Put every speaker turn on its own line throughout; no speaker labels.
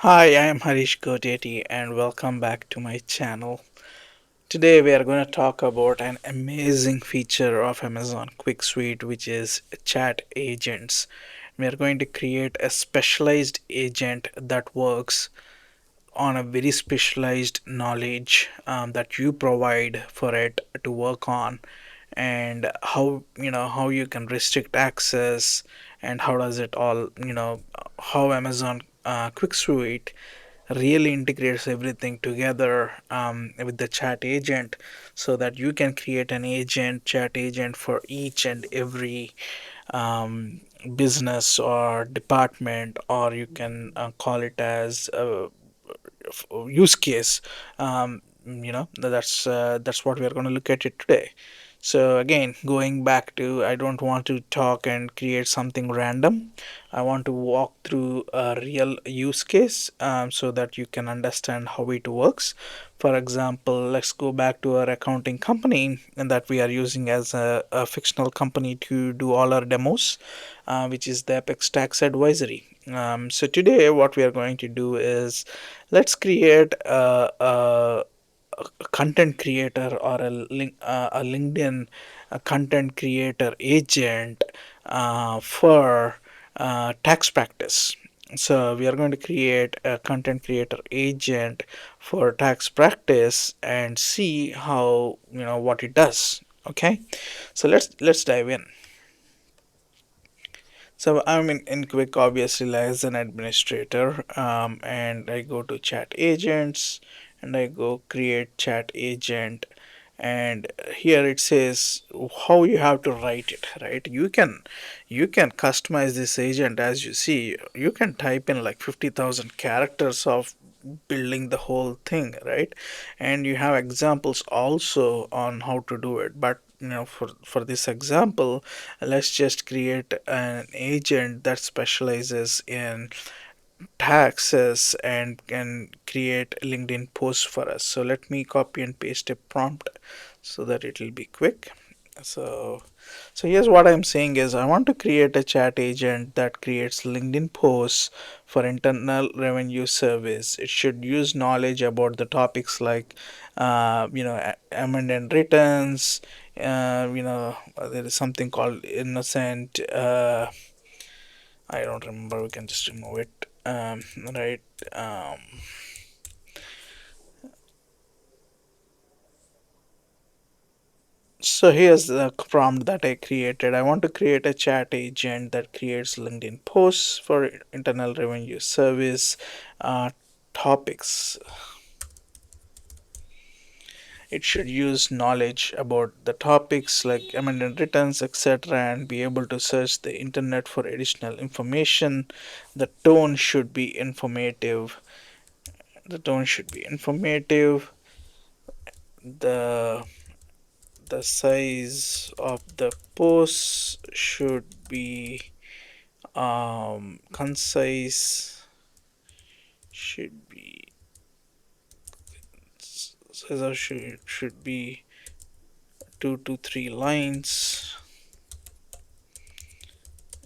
Hi, I am Harish Godeti and welcome back to my channel. Today we are going to talk about an amazing feature of Amazon Quick Suite, which is chat agents. We are going to create a specialized agent that works on a very specialized knowledge that you provide for it to work on, and how you can restrict access, and how does it all, how Amazon Quick Suite really integrates everything together with the chat agent, so that you can create an chat agent for each and every um, business or department, or you can call it as a use case. That's what we are going to look at it today. So again, going back to, I don't want to talk and create something random. I want to walk through a real use case, so that you can understand how it works. For example, let's go back to our accounting company and that we are using as a fictional company to do all our demos, which is the Apex Tax Advisory. So today what we are going to do is, let's create a content creator or a LinkedIn content creator agent for tax practice. So we are going to create a content creator agent for tax practice and see how, what it does. Okay, so let's dive in. So I'm in Quick, obviously, as an administrator, and I go to chat agents, and I go create chat agent, and here it says how you have to write it. Right, you can customize this agent. As you see, you can type in like 50,000 characters of building the whole thing, right? And you have examples also on how to do it, but for this example, let's just create an agent that specializes in taxes and can create LinkedIn posts for us. So let me copy and paste a prompt so that it will be quick. So, so here's what I'm saying is, I want to create a chat agent that creates LinkedIn posts for Internal Revenue Service. It should use knowledge about the topics like, amendment returns. There is something called innocent. I don't remember. We can just remove it. Right. Um, So here's the prompt that I created. I want to create a chat agent that creates LinkedIn posts for Internal Revenue Service topics. It should use knowledge about the topics like amendment returns, etc., and be able to search the internet for additional information. The tone should be informative. The tone should be informative. The the size of the post should be concise, should be scissor should be 2 to 3 lines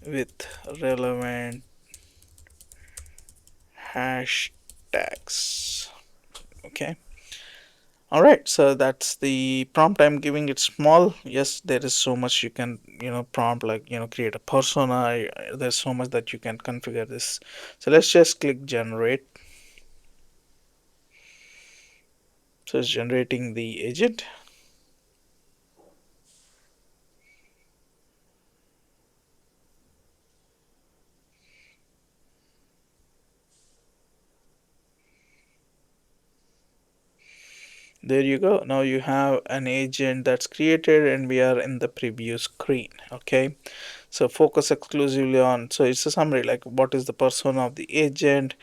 with relevant hashtags. Okay. All right, so that's the prompt I'm giving. It small. Yes, there is so much you can, prompt, like, create a persona. There's so much that you can configure this. So let's just click generate. So it's generating the agent. There you go. Now you have an agent that's created, and we are in the preview screen. Okay. So focus exclusively on, so it's a summary like what is the persona of the agent,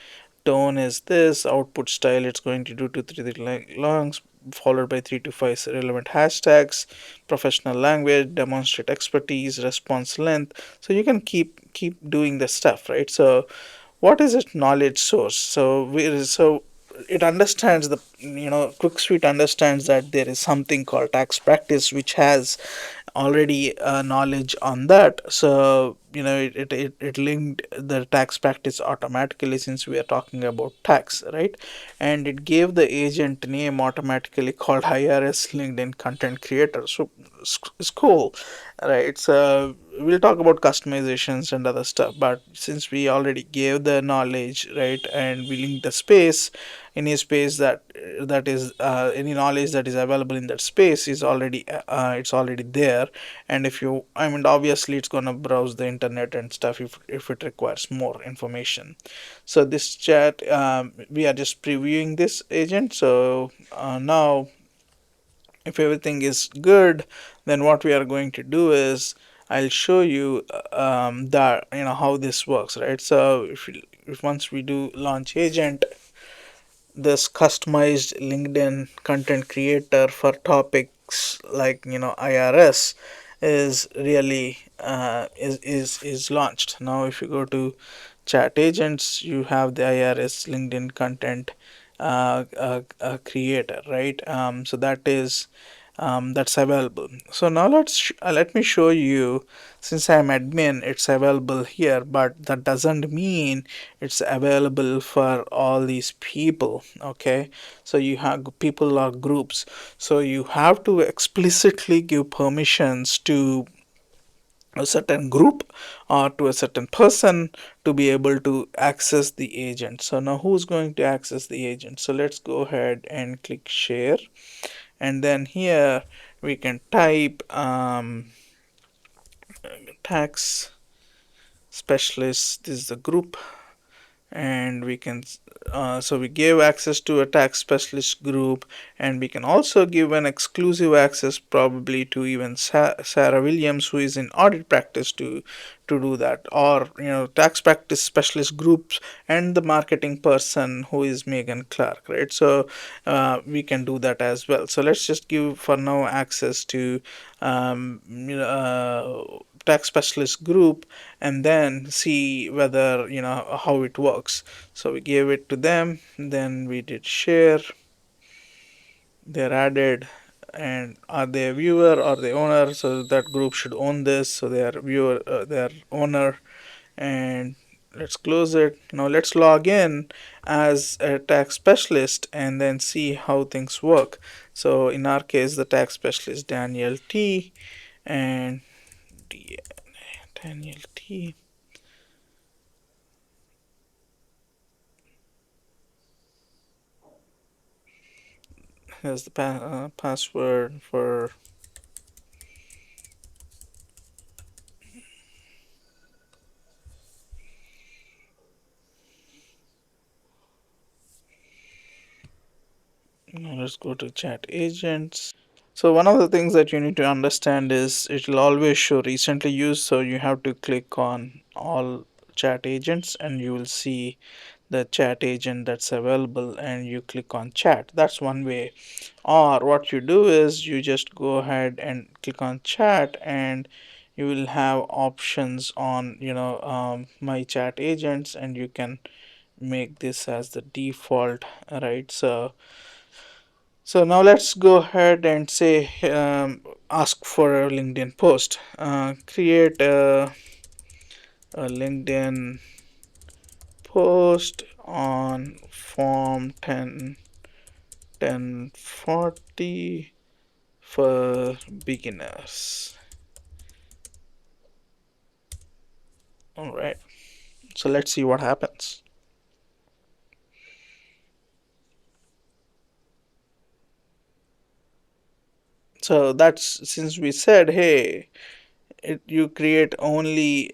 tone is this, output style it's going to do 2 to 3 lines followed by 3 to 5 relevant hashtags, professional language, demonstrate expertise, response length. So you can keep doing the stuff, right? So what is its knowledge source? So it understands the, Quick Suite understands that there is something called tax practice which has already knowledge on that. So it linked the tax practice automatically, since we are talking about tax, right? And it gave the agent name automatically called IRS LinkedIn content creator. So it's cool, right? So we'll talk about customizations and other stuff, but since we already gave the knowledge, right, and we link the space, any space that is any knowledge that is available in that space is already it's already there. And if you, I mean, obviously it's going to browse the internet and stuff if it requires more information. So this chat, we are just previewing this agent. So now if everything is good, then what we are going to do is I'll show you that, how this works, right? So if once we do launch agent, this customized LinkedIn content creator for topics like, IRS is really is launched. Now if you go to chat agents, you have the IRS LinkedIn content creator, right? So that's available. So now let me show you. Since I'm admin, it's available here, but that doesn't mean it's available for all these people. Okay, so you have people or groups, so you have to explicitly give permissions to a certain group or to a certain person to be able to access the agent. So now who's going to access the agent? So let's go ahead and click share, and then here we can type tax specialist. This is the group, and we can so we gave access to a tax specialist group, and we can also give an exclusive access probably to even Sarah Williams, who is in audit practice, to do that, or tax practice specialist groups and the marketing person who is Megan Clark, right? So we can do that as well. So let's just give for now access to tax specialist group, and then see whether how it works. So we gave it to them, then we did share, they're added, and are they a viewer or the owner? So that group should own this, so they are viewer, they are owner. And let's close it. Now let's log in as a tax specialist and then see how things work. So in our case, the tax specialist Daniel T, and Daniel T. Here's the password for. Now let's go to chat agents. So one of the things that you need to understand is it will always show recently used. So you have to click on all chat agents and you will see the chat agent that's available, and you click on chat. That's one way. Or what you do is you just go ahead and click on chat, and you will have options on my chat agents, and you can make this as the default, right? So now let's go ahead and say ask for a LinkedIn post. Create a LinkedIn post on form 1040 for beginners. All right. So let's see what happens. So that's, since we said, hey, you create only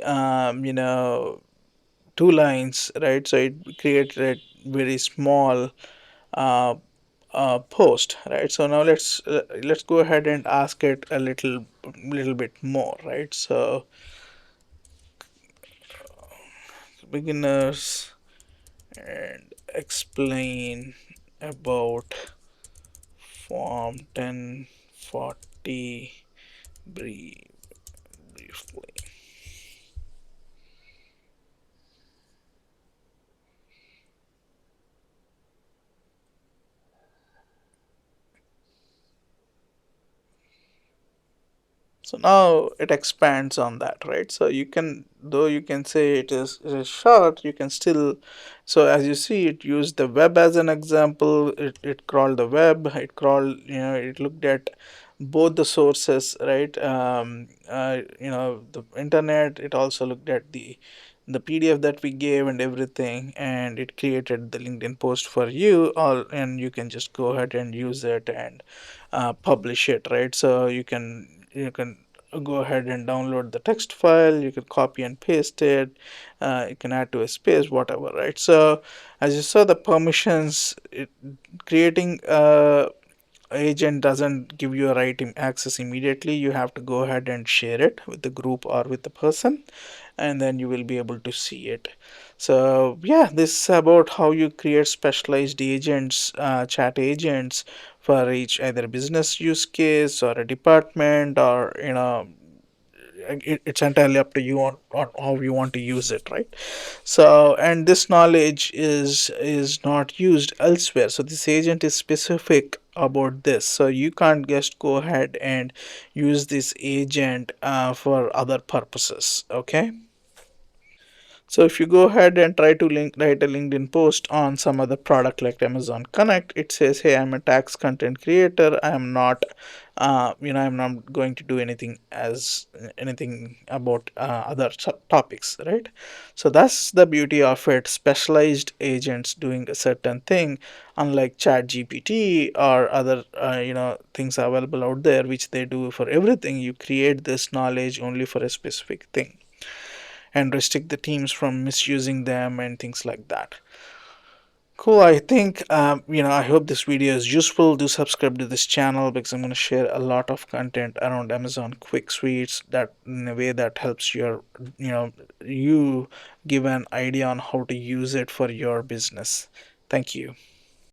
two lines, right? So it creates a very small uh, post, right? So now let's go ahead and ask it a little bit more, right? So beginners, and explain about form 1040 briefly. So now it expands on that, right? So you can, though you can say it is short, you can still, so as you see, it used the web as an example. It crawled the web, it crawled, it looked at both the sources, right? The internet. It also looked at the PDF that we gave and everything, and it created the LinkedIn post for you all, and you can just go ahead and use it and publish it, right? So you can go ahead and download the text file, you can copy and paste it, you can add to a space, whatever, right? So as you saw, the permissions, creating agent doesn't give you a access immediately. You have to go ahead and share it with the group or with the person, and then you will be able to see it. So yeah, this is about how you create specialized agents, chat agents, for each either business use case or a department, or it's entirely up to you on how you want to use it, right? So, and this knowledge is not used elsewhere, so this agent is specific about this, so you can't just go ahead and use this agent for other purposes. Okay. So if you go ahead and try to write a LinkedIn post on some other product like Amazon Connect, it says, "Hey, I'm a tax content creator. I am not, I'm not going to do anything about other topics, right?" So that's the beauty of it. Specialized agents doing a certain thing, unlike ChatGPT or other, things available out there, which they do for everything. You create this knowledge only for a specific thing and restrict the teams from misusing them and things like that. Cool. I think, I hope this video is useful. Do subscribe to this channel because I'm going to share a lot of content around Amazon Quick Suites that in a way that helps you give an idea on how to use it for your business. Thank you.